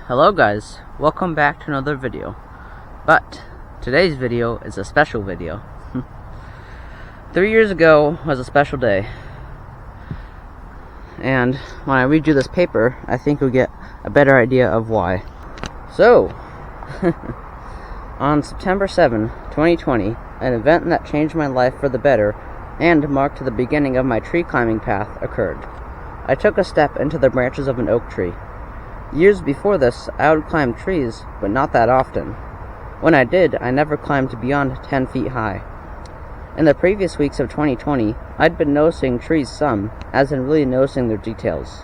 Hello guys, welcome back to another video. But today's video is a special video. 3 years ago was a special day, and when I read you this paper, I think you'll get a better idea of why. So, on September 7, 2020, an event that changed my life for the better and marked the beginning of my tree climbing path occurred. I took a step into the branches of an oak tree. Years before this, I would climb trees, but not that often. When I did, I never climbed beyond 10 feet high. In the previous weeks of 2020, I'd been noticing trees some, as in really noticing their details.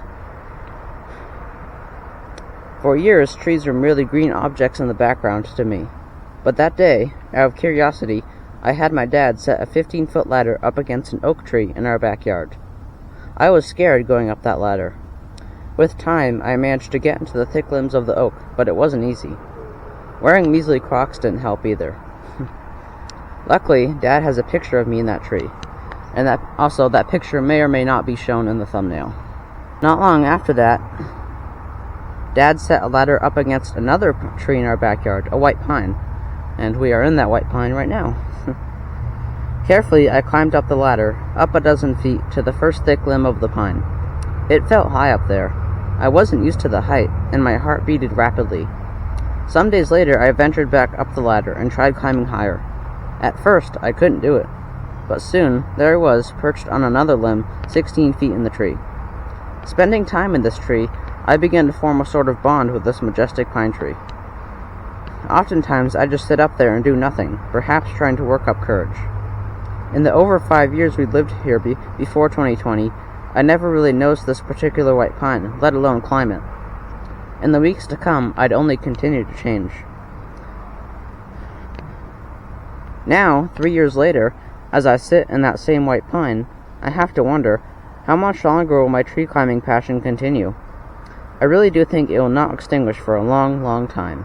For years, trees were merely green objects in the background to me. But that day, out of curiosity, I had my dad set a 15-foot ladder up against an oak tree in our backyard. I was scared going up that ladder. With time, I managed to get into the thick limbs of the oak, but it wasn't easy. Wearing measly Crocs didn't help either. Luckily, Dad has a picture of me in that tree, and that picture may or may not be shown in the thumbnail. Not long after that, Dad set a ladder up against another tree in our backyard, a white pine, and we are in that white pine right now. Carefully, I climbed up the ladder, up a dozen feet, to the first thick limb of the pine. It felt high up there. I wasn't used to the height, and my heart beated rapidly. Some days later, I ventured back up the ladder and tried climbing higher. At first, I couldn't do it, but soon, there I was, perched on another limb, 16 feet in the tree. Spending time in this tree, I began to form a sort of bond with this majestic pine tree. Oftentimes, I just sit up there and do nothing, perhaps trying to work up courage. In the over 5 years we lived here before 2020, I never really noticed this particular white pine, let alone climb it. In the weeks to come, I'd only continue to change. Now, 3 years later, as I sit in that same white pine, I have to wonder, how much longer will my tree climbing passion continue? I really do think it will not extinguish for a long, long time.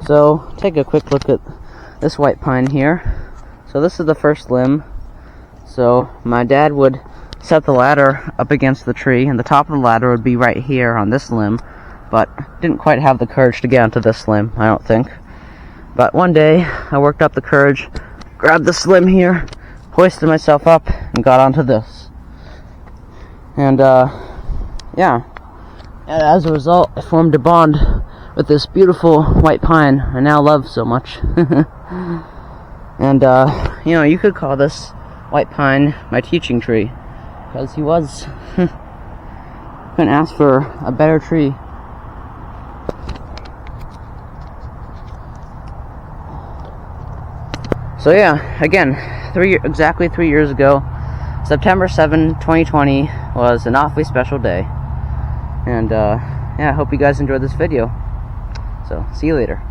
So, take a quick look at this white pine here. So this is the first limb. So my dad would set the ladder up against the tree, and the top of the ladder would be right here on this limb, but didn't quite have the courage to get onto this limb, I don't think. But one day, I worked up the courage, grabbed this limb here, hoisted myself up, and got onto this. And, yeah. And as a result, I formed a bond with this beautiful white pine I now love so much. And, you could call this white pine my teaching tree, because he was. Couldn't ask for a better tree. So yeah, again, exactly 3 years ago, September 7, 2020 was an awfully special day. And, yeah, I hope you guys enjoyed this video. So, see you later.